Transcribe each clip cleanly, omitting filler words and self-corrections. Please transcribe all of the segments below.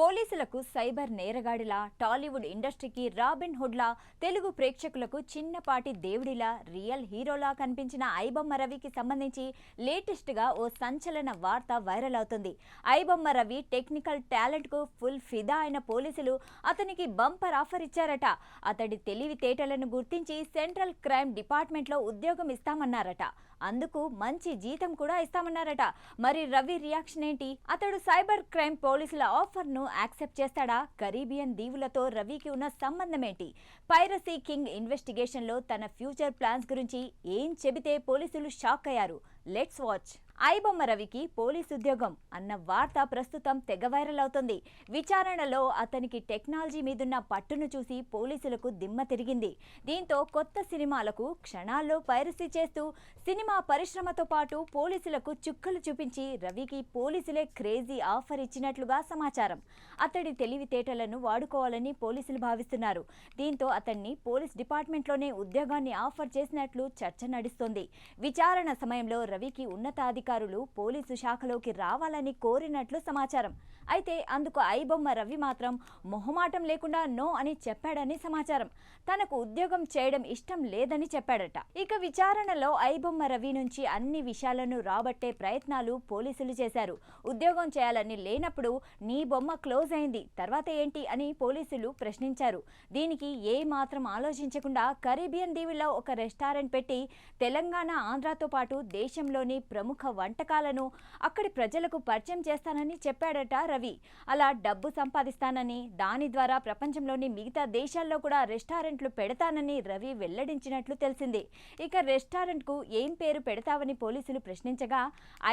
పోలీసులకు సైబర్ నేరగాడిలా, టాలీవుడ్ ఇండస్ట్రీకి రాబిన్ హుడ్లా, తెలుగు ప్రేక్షకులకు చిన్నపాటి దేవుడిలా, రియల్ హీరోలా కనిపించిన ఐబొమ్మ రవికి సంబంధించి లేటెస్ట్ గా ఓ సంచలన వార్త వైరల్ అవుతుంది. ఐబొమ్మ రవి టెక్నికల్ టాలెంట్ కు ఫుల్ ఫిదా అయిన పోలీసులు అతనికి బంపర్ ఆఫర్ ఇచ్చారట. అతడి తెలివితేటలను గుర్తించి సెంట్రల్ క్రైమ్ డిపార్ట్మెంట్ లో ఉద్యోగం ఇస్తామన్నారట. అందుకు మంచి జీతం కూడా ఇస్తామన్నారట. మరి రవి రియాక్షన్ ఏంటి? అతడు సైబర్ క్రైమ్ పోలీసుల ఆఫర్ ను యాక్సెప్ట్ చేస్తాడా? కరీబియన్ దీవులతో రవికి ఉన్న సంబంధం ఏంటి? పైరసీ కింగ్ ఇన్వెస్టిగేషన్ లో తన ఫ్యూచర్ ప్లాన్స్ గురించి ఏం చెబితే పోలీసులు షాక్ అయ్యారు? Let's watch. ఐబొమ్మ రవికి పోలీసు ఉద్యోగం అన్న వార్త ప్రస్తుతం తెగ వైరల్ అవుతుంది. విచారణలో అతనికి టెక్నాలజీ మీదున్న పట్టును చూసి పోలీసులకు దిమ్మ తిరిగింది. దీంతో కొత్త సినిమాలకు క్షణాల్లో పైరసీ చేస్తూ సినిమా పరిశ్రమతో పాటు పోలీసులకు చుక్కలు చూపించి రవికి పోలీసులే క్రేజీ ఆఫర్ ఇచ్చినట్లుగా సమాచారం. అతడి తెలివితేటలను వాడుకోవాలని పోలీసులు భావిస్తున్నారు. దీంతో అతన్ని పోలీస్ డిపార్ట్మెంట్లోనే ఉద్యోగాన్ని ఆఫర్ చేసినట్లు చర్చ నడుస్తోంది. విచారణ సమయంలో రవికి ఉన్నతాధికారులు పోలీసు శాఖలోకి రావాలని కోరినట్లు సమాచారం. అయితే అందుకు ఐబొమ్మ రవి మాత్రం మొహమాటం లేకుండా నో అని చెప్పాడని సమాచారం. తనకు ఉద్యోగం చేయడం ఇష్టం లేదని చెప్పాడట. ఇక విచారణలో ఐబొమ్మ రవి నుంచి అన్ని విషయాలను రాబట్టే ప్రయత్నాలు పోలీసులు చేశారు. ఉద్యోగం చేయాలని లేనప్పుడు నీ బొమ్మ క్లోజ్ అయింది, తర్వాత ఏంటి అని పోలీసులు ప్రశ్నించారు. దీనికి ఏ మాత్రం ఆలోచించకుండా కరీబియన్ దీవుల్లో ఒక రెస్టారెంట్ పెట్టి తెలంగాణ, ఆంధ్రాతో పాటు దేశంలోని ప్రముఖ వంటకాలను అక్కడి ప్రజలకు పరిచయం చేస్తానని చెప్పాడట రవి. అలా డబ్బు సంపాదిస్తానని, దాని ద్వారా ప్రపంచంలోని మిగతా దేశాల్లో కూడా రెస్టారెంట్లు పెడతానని రవి వెల్లడించినట్లు తెలిసింది. ఇక రెస్టారెంట్ కు ఏం పేరు పెడతావని పోలీసులు ప్రశ్నించగా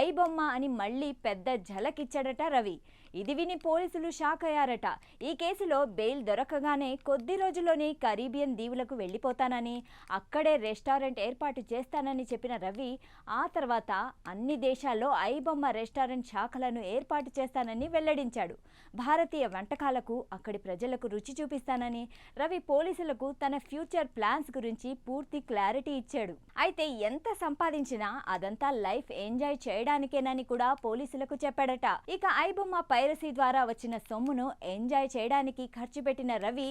ఐబొమ్మ అని మళ్లీ పెద్ద ఝలక్ ఇచ్చాడట రవి. ఇది విని పోలీసులు షాక్ అయ్యారట. ఈ కేసులో బెయిల్ దొరకగానే కొద్ది రోజుల్లోనే కరీబియన్ దీవులకు వెళ్లిపోతానని, అక్కడే రెస్టారెంట్ ఏర్పాటు చేస్తానని చెప్పిన రవి ఆ తర్వాత అన్ని దేశాల్లో ఐబొమ్మ రెస్టారెంట్ శాఖలను ఏర్పాటు చేస్తానని వెల్లడించాడు. భారతీయ వంటకాలకు అక్కడి ప్రజలకు రుచి చూపిస్తానని రవి పోలీసులకు తన ఫ్యూచర్ ప్లాన్స్ గురించి పూర్తి క్లారిటీ ఇచ్చాడు. అయితే ఎంత సంపాదించినా అదంతా లైఫ్ ఎంజాయ్ చేయడానికేనని కూడా పోలీసులకు చెప్పాడట. ఇక ఐబొమ్మ పైరసీ ద్వారా వచ్చిన సొమ్మును ఎంజాయ్ చేయడానికి ఖర్చు పెట్టిన రవి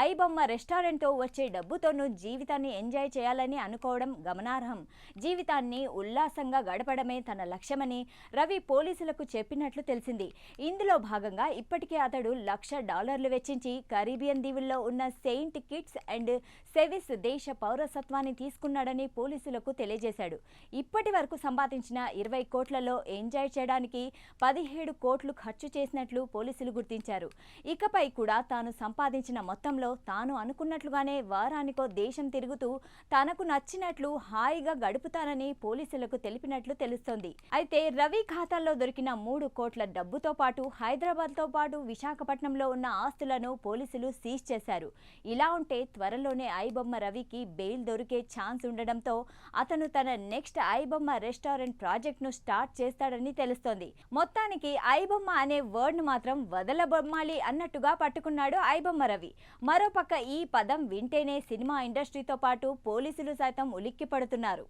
ఐబొమ్మ రెస్టారెంట్ తో వచ్చే డబ్బుతోనూ జీవితాన్ని ఎంజాయ్ చేయాలని అనుకోవడం గమనార్హం. జీవితాన్ని ఉల్లాసంగా గడపడమే తన లక్ష్యమని రవి పోలీసులకు చెప్పినట్లు తెలిసింది. ఇందులో భాగంగా ఇప్పటికే అతడు $1,00,000 వెచ్చించి కరీబియన్ దీవుల్లో ఉన్న సెయింట్ కిట్స్ అండ్ సెవిస్ దేశ పౌరసత్వాన్ని తీసుకున్నాడని పోలీసులకు తెలియజేశాడు. ఇప్పటి వరకు సంపాదించిన 20 కోట్లలో ఎంజాయ్ చేయడానికి 17 కోట్లు ఖర్చు చేసినట్లు పోలీసులు గుర్తించారు. ఇకపై కూడా తాను సంపాదించిన మొత్తంలో తాను అనుకున్నట్లుగానే వారానికో దేశం తిరుగుతూ తనకు నచ్చినట్లు హాయిగా గడుపుతానని పోలీసులకు తెలిపినట్లు తెలుస్తోంది. అయితే రవి ఖాతాల్లో దొరికిన 3 కోట్ల డబ్బుతో పాటు హైదరాబాద్ తో పాటు విశాఖపట్నంలో ఉన్న ఆస్తులను పోలీసులు సీజ్ చేశారు. ఇలా ఉంటే త్వరలోనే ఐబొమ్మ రవికి బెయిల్ దొరికే ఛాన్స్ ఉండడంతో అతను తన నెక్స్ట్ ఐబొమ్మ రెస్టారెంట్ ప్రాజెక్ట్ ను స్టార్ట్ చేస్తాడని తెలుస్తోంది. మొత్తానికి ఐబొమ్మ అనే వర్డ్ ను మాత్రం వదలబొమ్మాలి అన్నట్టుగా పట్టుకున్నాడు ఐబొమ్మ రవి. మరోపక్క ఈ పదం వింటేనే సినిమా ఇండస్ట్రీతో పాటు పోలీసులు సైతం ఉలిక్కి పడుతున్నారు.